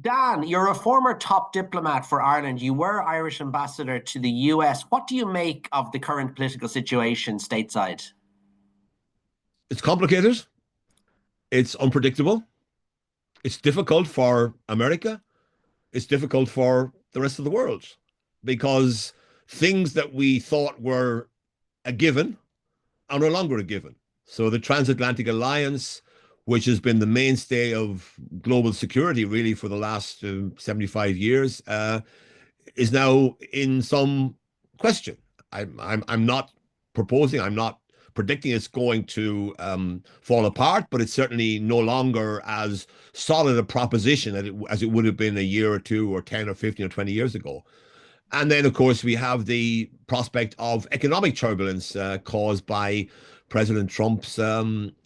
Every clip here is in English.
Dan, you're a former top diplomat for Ireland. You were Irish ambassador to the US. What do you make of the current political situation stateside? It's complicated. It's unpredictable. It's difficult for America. It's difficult for the rest of the world because things that we thought were a given are no longer a given. So the transatlantic alliance, which has been the mainstay of global security really for the last 75 years, is now in some question. I'm not proposing, I'm not predicting it's going to fall apart, but it's certainly no longer as solid a proposition as it would have been a year or two or 10 or 15 or 20 years ago. And then, of course, we have the prospect of economic turbulence caused by President Trump's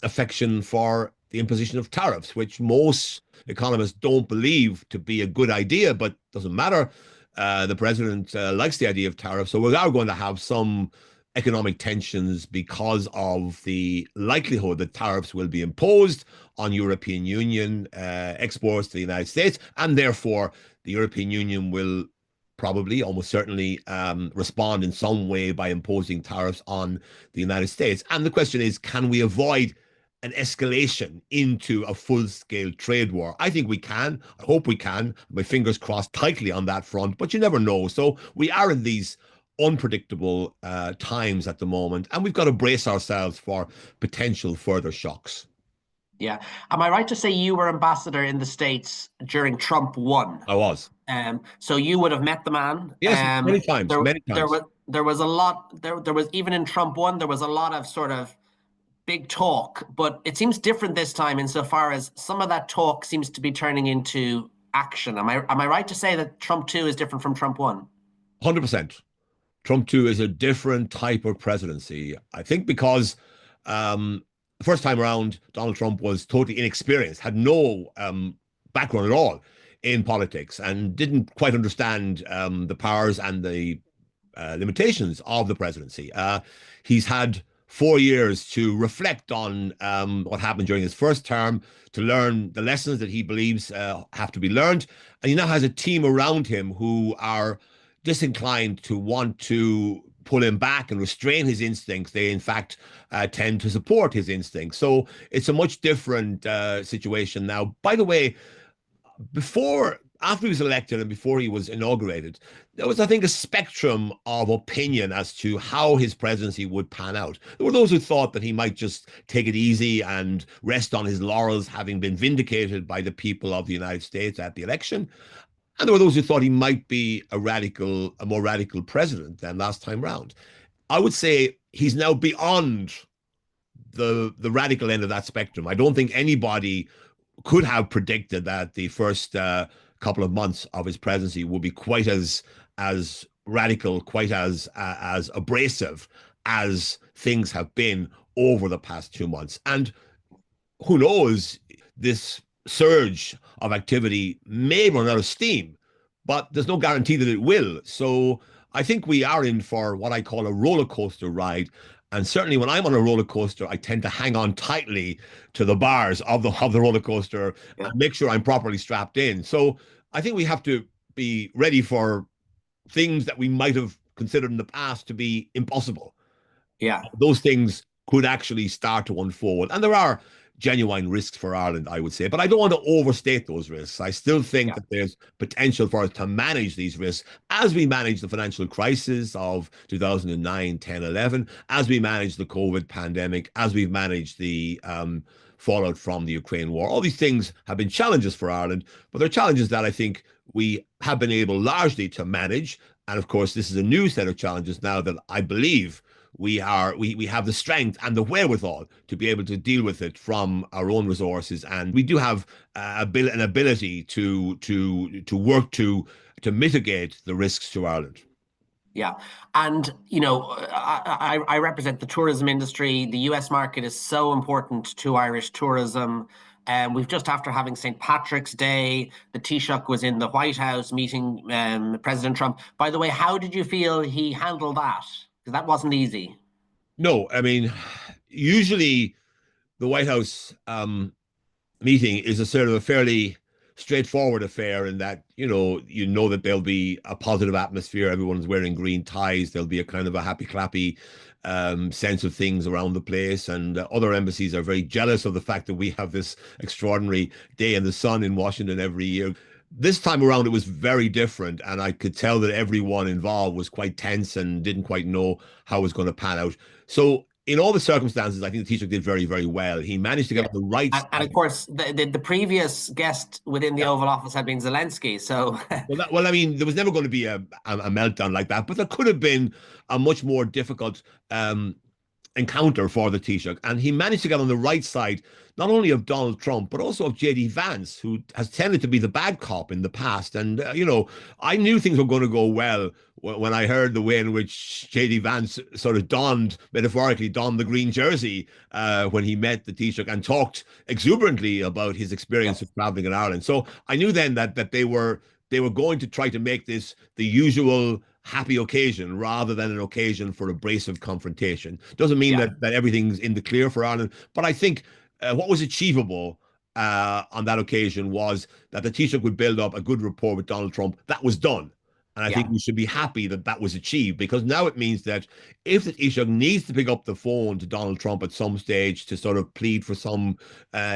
affection for the imposition of tariffs, which most economists don't believe to be a good idea, but doesn't matter. The president likes the idea of tariffs. So we are going to have some economic tensions because of the likelihood that tariffs will be imposed on European Union exports to the United States, and therefore the European Union will probably, almost certainly, respond in some way by imposing tariffs on the United States. And the question is, can we avoid an escalation into a full-scale trade war? I think we can. I hope we can. My fingers crossed tightly on that front, but you never know. So we are in these unpredictable times at the moment, and we've got to brace ourselves for potential further shocks. Yeah. Am I right to say you were ambassador in the States during Trump won? I was. So you would have met the man. Yes, many times, There, many there times. was there was a lot there was even in Trump one, there was a lot of sort of big talk, but it seems different this time insofar as some of that talk seems to be turning into action. Am I right to say that Trump 2 is different from Trump 1? 100%. Trump 2 is a different type of presidency. I think because the first time around, Donald Trump was totally inexperienced, had no background at all in politics, and didn't quite understand the powers and the limitations of the presidency. He's had 4 years to reflect on what happened during his first term, to learn the lessons that he believes have to be learned. And he now has a team around him who are disinclined to want to pull him back and restrain his instincts. They, in fact, tend to support his instincts. So it's a much different situation now. By the way, after he was elected and before he was inaugurated, there was, I think, a spectrum of opinion as to how his presidency would pan out. There were those who thought that he might just take it easy and rest on his laurels, having been vindicated by the people of the United States at the election. And there were those who thought he might be a more radical president than last time round. I would say he's now beyond the radical end of that spectrum. I don't think anybody could have predicted that the first couple of months of his presidency would be quite as radical, quite as abrasive as things have been over the past 2 months. And who knows, this surge of activity may run out of steam, but there's no guarantee that it will. So I think we are in for what I call a roller coaster ride. And certainly when I'm on a roller coaster, I tend to hang on tightly to the bars of the roller coaster Yeah. and make sure I'm properly strapped in. So I think we have to be ready for things that we might have considered in the past to be impossible. Yeah. Those things could actually start to unfold. And there are genuine risks for Ireland, I would say. But I don't want to overstate those risks. I still think Yeah. that there's potential for us to manage these risks as we manage the financial crisis of 2009, 10, 11, as we manage the COVID pandemic, as we've managed the fallout from the Ukraine war. All these things have been challenges for Ireland, but they're challenges that I think we have been able largely to manage. And of course, this is a new set of challenges now that I believe we have the strength and the wherewithal to be able to deal with it from our own resources, and we do have an ability to work to mitigate the risks to Ireland. Yeah. And, I represent the tourism industry. The US market is so important to Irish tourism. And we've just after having St. Patrick's Day, the Taoiseach was in the White House meeting President Trump. By the way, how did you feel he handled that? Because that wasn't easy. No, I mean, usually the White House meeting is a sort of a fairly straightforward affair in that, you know that there'll be a positive atmosphere. Everyone's wearing green ties. There'll be a kind of a happy clappy sense of things around the place. And other embassies are very jealous of the fact that we have this extraordinary day in the sun in Washington every year. This time around, it was very different, and I could tell that everyone involved was quite tense and didn't quite know how it was going to pan out. So, in all the circumstances, I think the Taoiseach did very, very well. He managed to get Yeah. on the right And side. of course, the previous guest within the Yeah. Oval Office had been Zelensky. So, Well, I mean, there was never going to be a meltdown like that, but there could have been a much more difficult um, encounter for the Taoiseach, and he managed to get on the right side, not only of Donald Trump, but also of JD Vance, who has tended to be the bad cop in the past. And, I knew things were going to go well when I heard the way in which JD Vance sort of metaphorically donned the green jersey when he met the Taoiseach and talked exuberantly about his experience yes, of traveling in Ireland. So I knew then that they were going to try to make this the usual happy occasion rather than an occasion for abrasive confrontation. Doesn't mean yeah, that everything's in the clear for Ireland, but I think what was achievable on that occasion was that the Taoiseach would build up a good rapport with Donald Trump. That was done. And I think yeah, we should be happy that that was achieved, because now it means that if the Taoiseach needs to pick up the phone to Donald Trump at some stage to sort of plead for some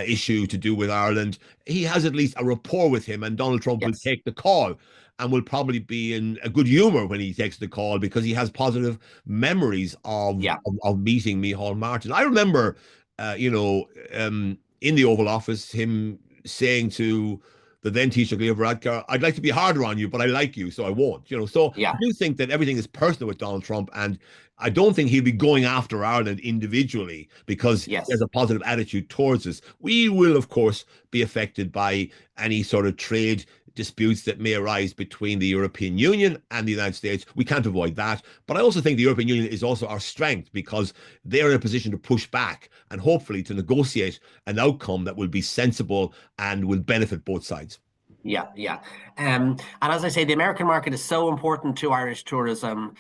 issue to do with Ireland, he has at least a rapport with him, and Donald Trump will yes, take the call and will probably be in a good humor when he takes the call, because he has positive memories of yeah, of meeting Micheál Martin. I remember, in the Oval Office, him saying to the then Taoiseach Leo Varadkar, "I'd like to be harder on you, but I like you, so I won't." So I yeah, do think that everything is personal with Donald Trump, and I don't think he'll be going after Ireland individually because he has yes, a positive attitude towards us. We will, of course, be affected by any sort of trade disputes that may arise between the European Union and the United States. We can't avoid that. But I also think the European Union is also our strength, because they're in a position to push back and hopefully to negotiate an outcome that will be sensible and will benefit both sides. yeah, yeah. And as I say, the American market is so important to Irish tourism.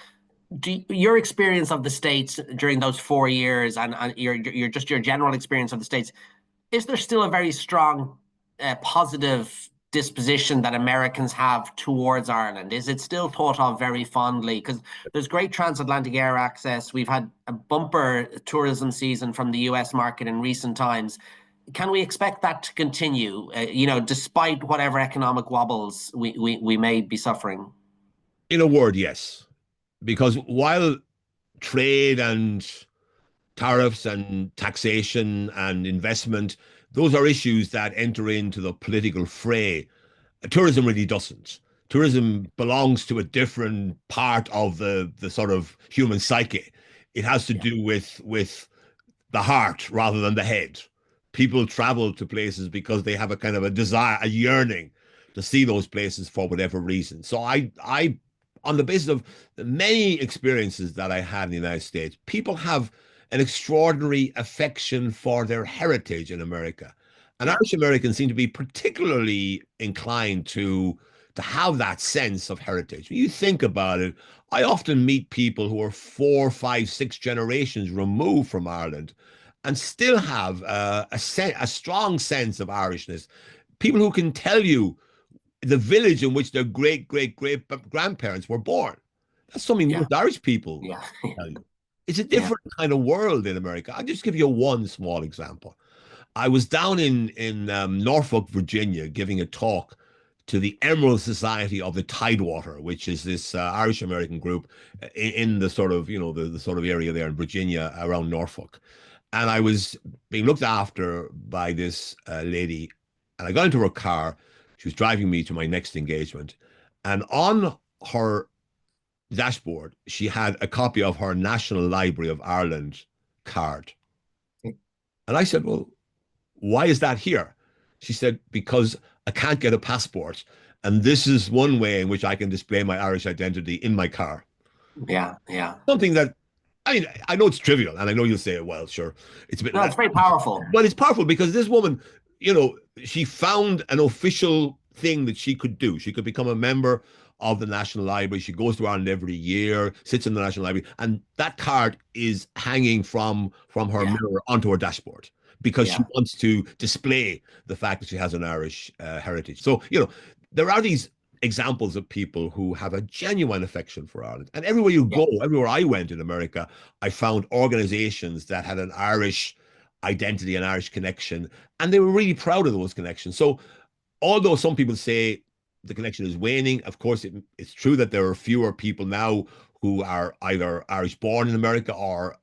Your experience of the States during those 4 years, and your general experience of the States, is there still a very strong positive disposition that Americans have towards Ireland? Is it still thought of very fondly? Because there's great transatlantic air access. We've had a bumper tourism season from the US market in recent times. Can we expect that to continue, despite whatever economic wobbles we may be suffering? In a word, yes. Because while trade and tariffs and taxation and investment, those are issues that enter into the political fray. Tourism really doesn't. Tourism belongs to a different part of the sort of human psyche. It has to Yeah, do with the heart rather than the head. People travel to places because they have a kind of a desire, a yearning to see those places for whatever reason. So on the basis of the many experiences that I had in the United States, people have an extraordinary affection for their heritage in America. And yeah, Irish Americans seem to be particularly inclined to have that sense of heritage. When you think about it, I often meet people who are four, five, six generations removed from Ireland and still have a strong sense of Irishness. People who can tell you the village in which their great grandparents were born. That's something yeah, most Irish people yeah, tell you. It's a yeah. different kind of world in America. I'll just give you one small example. I was down in Norfolk, Virginia, giving a talk to the Emerald Society of the Tidewater, which is this Irish American group in the sort of the sort of area there in Virginia around Norfolk. And I was being looked after by this lady, and I got into her car. She was driving me to my next engagement, and on her dashboard she had a copy of her National Library of Ireland card. And I said, "Well, why is that here?" She said, "Because I can't get a passport. And this is one way in which I can display my Irish identity in my car." Yeah, yeah. Something that, I mean, I know it's trivial, and I know you'll say, well, sure, it's a bit, No, it's very powerful. but it's powerful because this woman, she found an official thing that she could do. She could become a member of the National Library. She goes to Ireland every year, sits in the National Library, and that card is hanging from her Yeah, mirror onto her dashboard because she Yeah, wants to display the fact that she has an Irish heritage. So, you know, there are these examples of people who have a genuine affection for Ireland. And everywhere you yeah, go, everywhere I went in America, I found organizations that had an Irish identity, an Irish connection, and they were really proud of those connections. So, although some people say the connection is waning, of course, it's true that there are fewer people now who are either Irish born in America or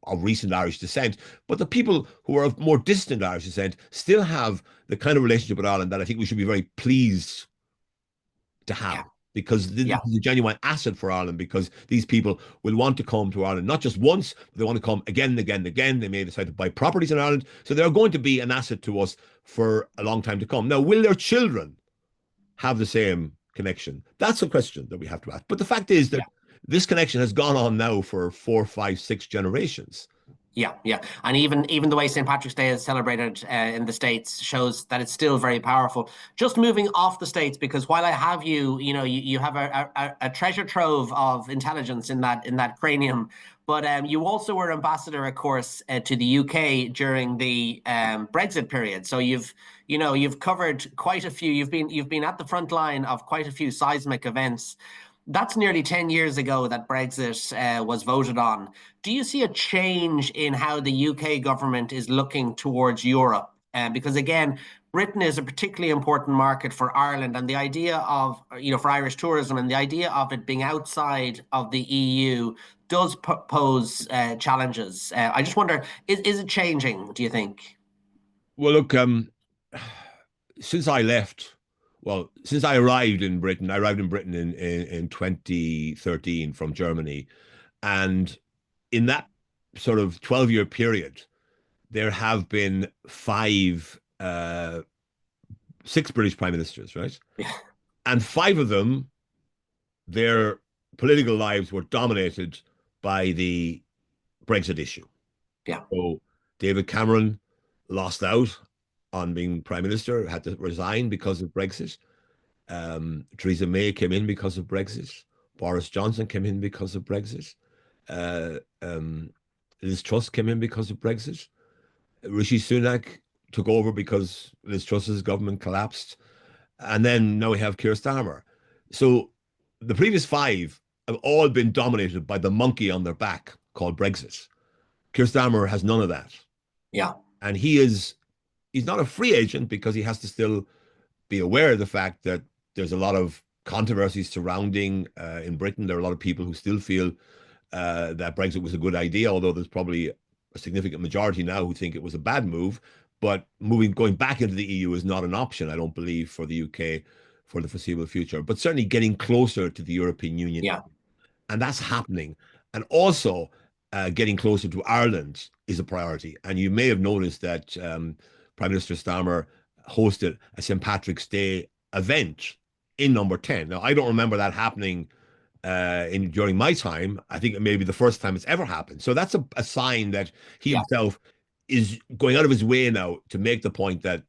of recent Irish descent. But the people who are of more distant Irish descent still have the kind of relationship with Ireland that I think we should be very pleased to have, yeah, because this yeah, is a genuine asset for Ireland, because these people will want to come to Ireland not just once, but they want to come again and again and again. They may decide to buy properties in Ireland. So they're going to be an asset to us for a long time to come. Now, will their children have the same connection? That's a question that we have to ask. But the fact is that yeah. this connection has gone on now for 4, 5, 6 generations. Yeah, yeah, and even the way St. Patrick's Day is celebrated in the States shows that it's still very powerful. Just moving off the States, because while I have you, you have a treasure trove of intelligence in that cranium, but you also were ambassador, of course, to the UK during the Brexit period. So you've covered quite a few. You've been at the front line of quite a few seismic events. That's nearly 10 years ago that Brexit was voted on. Do you see a change in how the UK government is looking towards Europe? Because again, Britain is a particularly important market for Ireland, and the idea of, for Irish tourism, and the idea of it being outside of the EU does pose challenges. I just wonder, is it changing, do you think? Well, look, since I left, since I arrived in Britain, I arrived in Britain in 2013 from Germany. And in that sort of 12-year period, there have been six British prime ministers, right? Yeah, And five of them, their political lives were dominated by the Brexit issue. yeah, So David Cameron lost out on being prime minister, had to resign because of Brexit. Theresa May came in because of Brexit. Boris Johnson came in because of Brexit. Uh, um, Liz Truss came in because of Brexit. Rishi Sunak took over because Liz Truss's government collapsed. And then now we have Keir Starmer. So the previous five have all been dominated by the monkey on their back called Brexit. Keir Starmer has none of that. yeah, And he's not a free agent because he has to still be aware of the fact that there's a lot of controversies surrounding in Britain. There are a lot of people who still feel that Brexit was a good idea, although there's probably a significant majority now who think it was a bad move. But going back into the EU is not an option, I don't believe, for the UK for the foreseeable future. But certainly getting closer to the European Union, yeah, and that's happening. And also getting closer to Ireland is a priority. And you may have noticed that Prime Minister Starmer hosted a St. Patrick's Day event in Number 10. Now, I don't remember that happening in during my time. I think it may be the first time it's ever happened. So that's a sign that he yeah, himself is going out of his way now to make the point that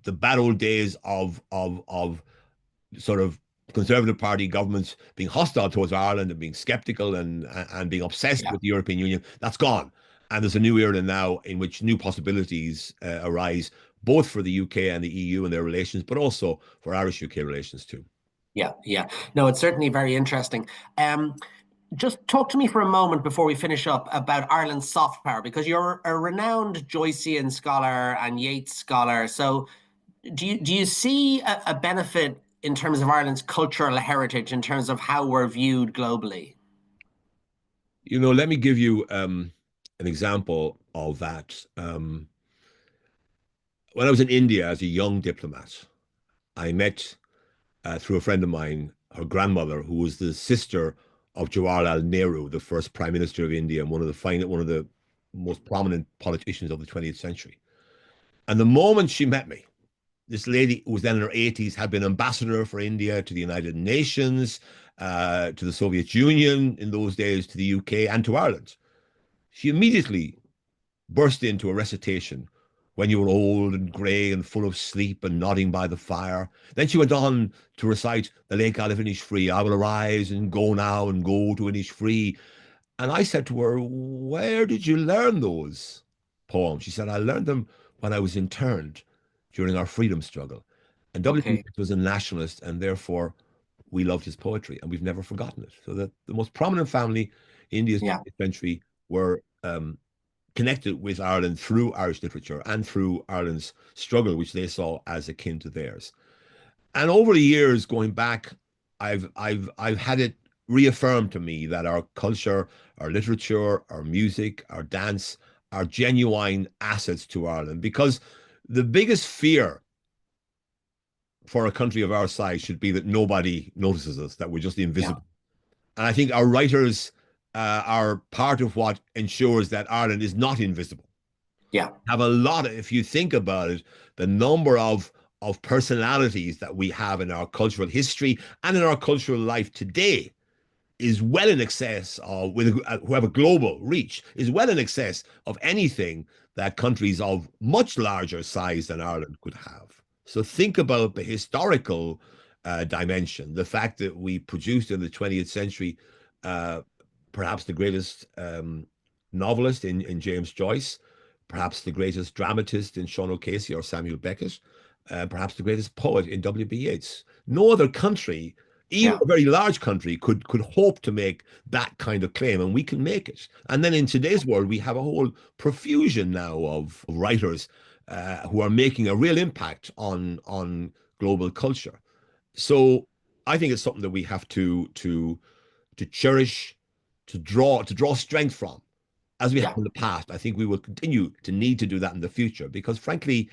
the bad old days of sort of Conservative Party governments being hostile towards Ireland and being skeptical and being obsessed yeah. with the European Union, that's gone. And there's a new era now in which new possibilities arise, both for the UK and the EU and their relations, but also for Irish UK relations too. Yeah, yeah. No, it's certainly very interesting. Um, just talk to me for a moment before we finish up about Ireland's soft power, because you're a renowned Joycean scholar and Yeats scholar. So, do you see a benefit in terms of Ireland's cultural heritage, in terms of how we're viewed globally? Let me give you an example of that. When I was in India as a young diplomat, I met through a friend of mine, her grandmother, who was the sister of Jawaharlal Nehru, the first Prime Minister of India and one of the most prominent politicians of the 20th century. And the moment she met me, this lady who was then in her 80s had been ambassador for India to the United Nations, to the Soviet Union in those days, to the UK, and to Ireland. She immediately burst into a recitation when you were old and grey and full of sleep and nodding by the fire. Then she went on to recite the Lake out of Innisfree. I will arise and go now and go to Innisfree. And I said to her, where did you learn those? poems. She said, I learned them when I was interned during our freedom struggle. And W.B. Okay. Yeats was a nationalist, and therefore we loved his poetry, and we've never forgotten it. So that the most prominent family in the Yeah. 20th century were connected with Ireland through Irish literature and through Ireland's struggle, which they saw as akin to theirs. And over the years, going back, I've had it reaffirmed to me that our culture, our literature, our music, our dance are genuine assets to Ireland, because the biggest fear for a country of our size should be that nobody notices us, that we're just Yeah. invisible. And I think our writers are part of what ensures that Ireland is not invisible. Yeah. Have a lot of, if you think about it, the number of personalities that we have in our cultural history and in our cultural life today is well in excess of, with who have a global reach, is well in excess of anything that countries of much larger size than Ireland could have. So think about the historical dimension, the fact that we produced in the 20th century uh, perhaps the greatest novelist in James Joyce, perhaps the greatest dramatist in Sean O'Casey or Samuel Beckett, perhaps the greatest poet in W.B. Yeats. No other country, even Yeah. a very large country, could hope to make that kind of claim, and we can make it. And then in today's world, we have a whole profusion now of writers who are making a real impact on global culture. So I think it's something that we have to cherish, to draw strength from, as we have Yeah. in the past. I think we will continue to need to do that in the future, because frankly,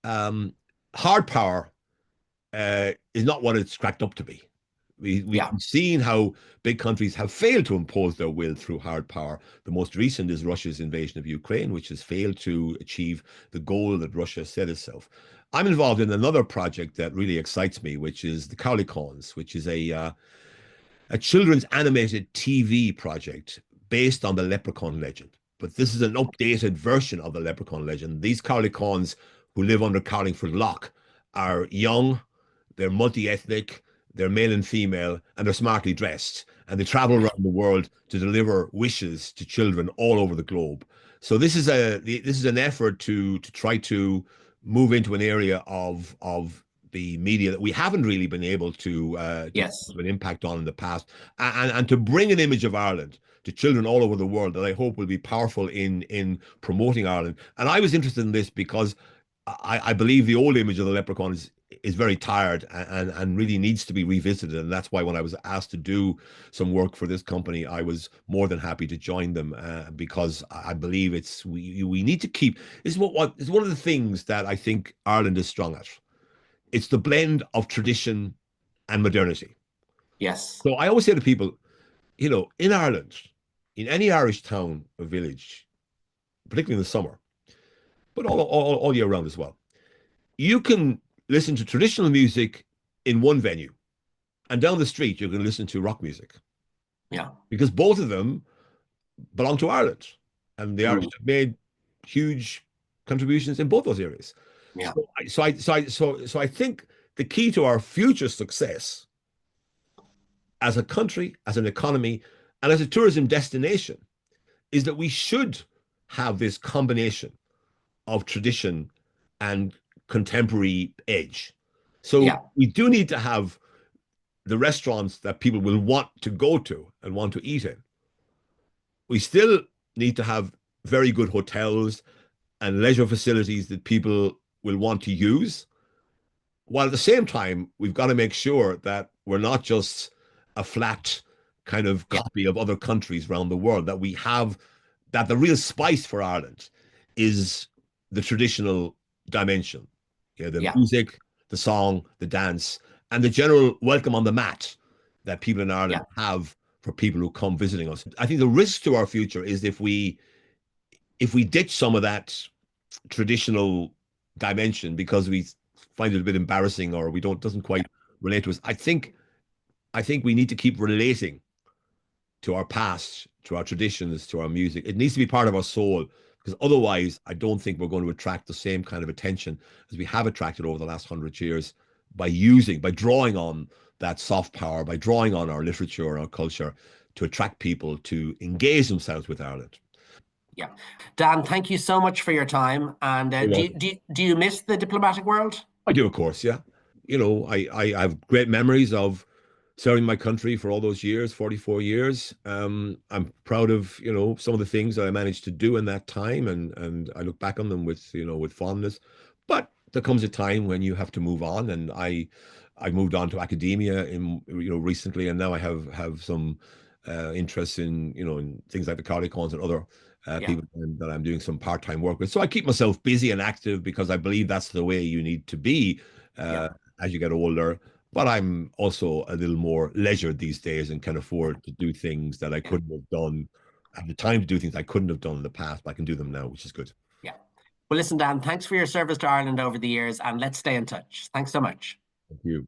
um, hard power is not what it's cracked up to be. We've Yeah. seen how big countries have failed to impose their will through hard power. The most recent is Russia's invasion of Ukraine, which has failed to achieve the goal that Russia set itself. I'm involved in another project that really excites me, which is the Cowlicons, which is a children's animated TV project based on the Leprechaun legend. But this is an updated version of the Leprechaun legend. These Cowlicons who live under Carlingford Lough are young, they're multi-ethnic, they're male and female, and they're smartly dressed. And they travel Yeah. around the world to deliver wishes to children all over the globe. So this is an effort to try to move into an area of the media that we haven't really been able to Yes. have an impact on in the past, and to bring an image of Ireland to children all over the world that I hope will be powerful in promoting Ireland. And I was interested in this because I believe the old image of the leprechaun is very tired and really needs to be revisited. And that's why when I was asked to do some work for this company, I was more than happy to join them because I believe we need to keep. This is what is one of the things that I think Ireland is strong at. It's the blend of tradition and modernity. Yes. So I always say to people, in Ireland, in any Irish town or village, particularly in the summer, but all year round as well, you can listen to traditional music in one venue, and down the street, you can listen to rock music, Yeah. because both of them belong to Ireland, and the Irish Mm. have made huge contributions in both those areas. Yeah. So I think the key to our future success as a country, as an economy, and as a tourism destination is that we should have this combination of tradition and contemporary edge. So Yeah. we do need to have the restaurants that people will want to go to and want to eat in. We still need to have very good hotels and leisure facilities that people will want to use. While at the same time, we've got to make sure that we're not just a flat kind of Yeah. copy of other countries around the world, that we have that the real spice for Ireland is the traditional dimension. The Yeah. music, the song, the dance, and the general welcome on the mat that people in Yeah. Ireland have for people who come visiting us. I think the risk to our future is if we ditch some of that traditional dimension because we find it a bit embarrassing or we don't doesn't Yeah. quite relate to us. I think we need to keep relating to our past, to our traditions, to our music. It needs to be part of our soul, because otherwise I don't think we're going to attract the same kind of attention as we have attracted over the last 100 years by drawing on that soft power, by drawing on our literature and our culture to attract people to engage themselves with Ireland. Yeah. Dan, thank you so much for your time. And You're welcome. do you miss the diplomatic world? I do, of course, yeah. I have great memories of serving my country for all those years, 44 years. I'm proud of, some of the things that I managed to do in that time, and I look back on them with, with fondness. But there comes a time when you have to move on, and I moved on to academia recently, and now I have some interests in, in things like the Cardicons and other Yeah, people that I'm doing some part-time work with. So I keep myself busy and active because I believe that's the way you need to be yeah, uh, as you get older. But I'm also a little more leisured these days and can afford to do things that I yeah, couldn't have done at the time to do things I couldn't have done in the past, but I can do them now, which is good. yeah. Well, listen, Dan, thanks for your service to Ireland over the years, and let's stay in touch. Thanks so much. Thank you.